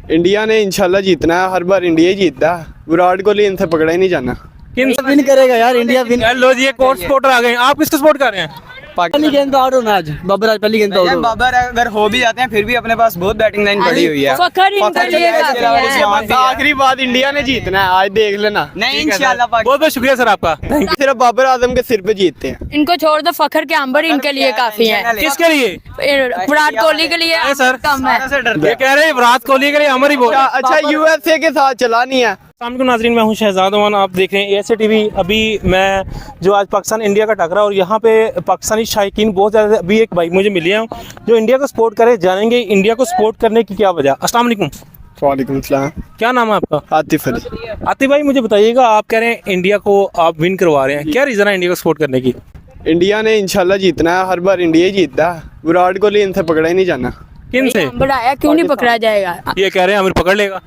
India ने इंशाल्लाह जीतना है, हर बार इंडिया ही जीतता है। विराट कोहली इनसे पकड़ा ही नहीं जाना। किन विन करेगा यार, इंडिया विन। यार लो जी, एक और सपोर्टर आ गए। आप किसको सपोर्ट कर रहे हैं? पहली गेंद तो आउट होना आज, बाबर आज पहली गेंद तो आउट होना। बाबर अगर हो भी जाते हैं फिर भी अपने पास बहुत बैटिंग लाइन पड़ी हुई है। फखर इनके लिए काफी है। आखिरी बात इंडिया ने जीतना है, आज देख लेना। नहीं इंशाल्लाह बहुत बहुत शुक्रिया सर आपका। सिर्फ बाबर आजम के सिर पे जीतते हैं। इनको छोड़ दो, फखर के अंबर इनके लिए काफी है। किसके लिए? विराट कोहली के लिए सर कम है। ये कह रहे हैं विराट कोहली के लिए अमर ही बोल। अच्छा यूएसए के साथ चला नहीं है। अस्सलाम नाज़रीन, मैं हूं शहजाद ओमान। आप देख रहे हैं ASA TV। अभी मैं जो आज पाकिस्तान इंडिया का टकरा और यहाँ पे पाकिस्तानी शायकीन बहुत ज़्यादा। अभी एक भाई मुझे मिले हैं जो इंडिया को सपोर्ट करे, जानेंगे इंडिया को सपोर्ट करने की क्या वजह। अस्सलाम वालेकुम। वालेकुम सलाम। क्या नाम है आपका? आतिफ अली। आतिफ भाई, मुझे बताइएगा, आप कह रहे हैं इंडिया को आप विन करवा रहे हैं, क्या रीज़न है इंडिया को सपोर्ट करने की? इंडिया ने इंशाल्लाह जीतना है, हर बार इंडिया ही जीतता है। विराट कोहली इनसे पकड़ा ही नहीं जाना। किन से? बढ़ाया क्यों नहीं पकड़ा जाएगा? ये कह रहे हैं अमीर पकड़ लेगा।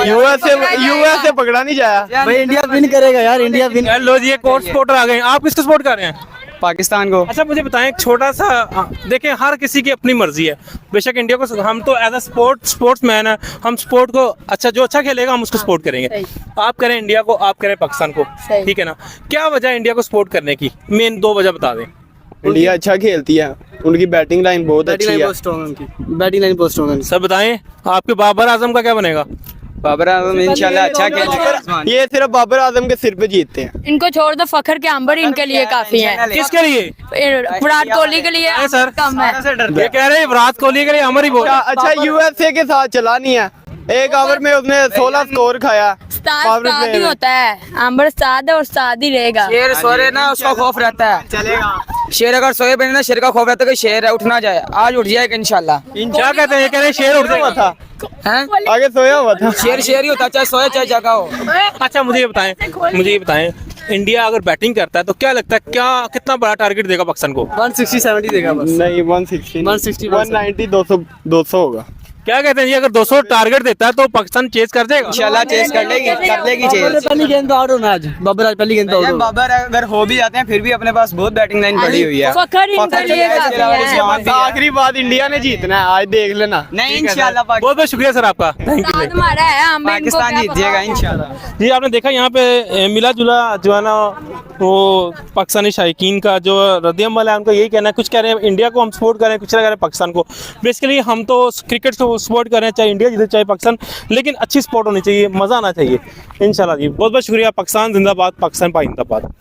यूएसए पकड़ा नहीं जाया। भाई इंडिया विन करेगा यार, इंडिया विन। यार लो जी, एक और सपोर्टर आ गए। आप किसको सपोर्ट कर रहे हैं? पाकिस्तान को। अच्छा मुझे बताएं, एक छोटा सा देखें, हर किसी की अपनी मर्जी है। बेशक इंडिया को हम तो एज अ स्पोर्ट्समैन है, हम स्पोर्ट को अच्छा जो अच्छा खेलेगा हम उसको सपोर्ट करेंगे। आप करें इंडिया को, आप करें पाकिस्तान को, ठीक है ना? क्या वजह है इंडिया को सपोर्ट करने की? मेन दो वजह बता दें। इंडिया अच्छा खेलती है, उनकी बैटिंग लाइन बहुत अच्छी है। बैटिंग लाइन बहुत स्ट्रॉन्ग है। सब बताएं, आपके बाबर आजम का क्या बनेगा? बाबर आजम इंशाल्लाह अच्छा खेलेगा। ये सिर्फ बाबर आजम के सिर पे जीतते हैं। इनको छोड़ दो, फखर के अंबर इनके लिए काफी है। किसके लिए? विराट कोहली के लिए सर कम है। ये कह रहे हैं विराट कोहली के लिए अमर ही बोल। अच्छा यूएसए के साथ चला नहीं है। एक ओवर में उसने 16 स्कोर खाया। साद ही होता है, अंबर साद है और साद ही रहेगा। शेर सोए ना उसका खौफ रहता है। चलेगा। शेर अगर सोए बने ना, शेर का खौफ रहता है कि शेर है उठ ना जाए। आज उठ जाएगा इंशाल्लाह। क्या कहते हैं? ये कह रहे हैं शेर उठ जाएगा था। हैं? आगे सोया हुआ था। शेर ही होता है, चाहे सोए चाहे जगा हो। अच्छा मुझे ये बताएं, इंडिया अगर बैटिंग करता है तो क्या लगता है, क्या कितना बड़ा टारगेट देगा पाकिस्तान को? 160-70 देगा बस। नहीं 160 190 200 होगा। क्या कहते हैं जी, अगर 200 टारगेट देता है तो पाकिस्तान चेस कर जाएगा? इंशाल्लाह चेस कर लेगी चेस। पहली गेंद तो आउट होना आज, बाबर आज पहली गेंद तो आउट होना। बाबर अगर हो भी जाते हैं फिर भी अपने पास बहुत बैटिंग लाइन पड़ी हुई है। फखर इनके लिए काफी है। आखिरी बात इंडिया ने जीतना है, आज देख लेना। नहीं इंशाल्लाह बहुत बहुत शुक्रिया सर आपका। Thank you. साद हमारा है, हमें इनको पाकिस्तान क्या जीत पता जाएगा होगा। इंशाल्लाह। जी आपने देखा यहाँ पे मिला जुला जो है ना, वो पाकिस्तानी शायकीन का जो रद्द-ए-अमल है उनका यही कहना है। कुछ कह रहे हैं इंडिया को हम सपोर्ट करें, कुछ कह रहे हैं पाकिस्तान को। बेसिकली हम तो क्रिकेट को सपोर्ट करें, चाहे इंडिया जीते चाहे पाकिस्तान, लेकिन अच्छी सपोर्ट होनी चाहिए, मज़ा आना चाहिए इंशाल्लाह जी। बहुत बहुत शुक्रिया। पाकिस्तान जिंदाबाद, पाकिस्तान पाइंदाबाद।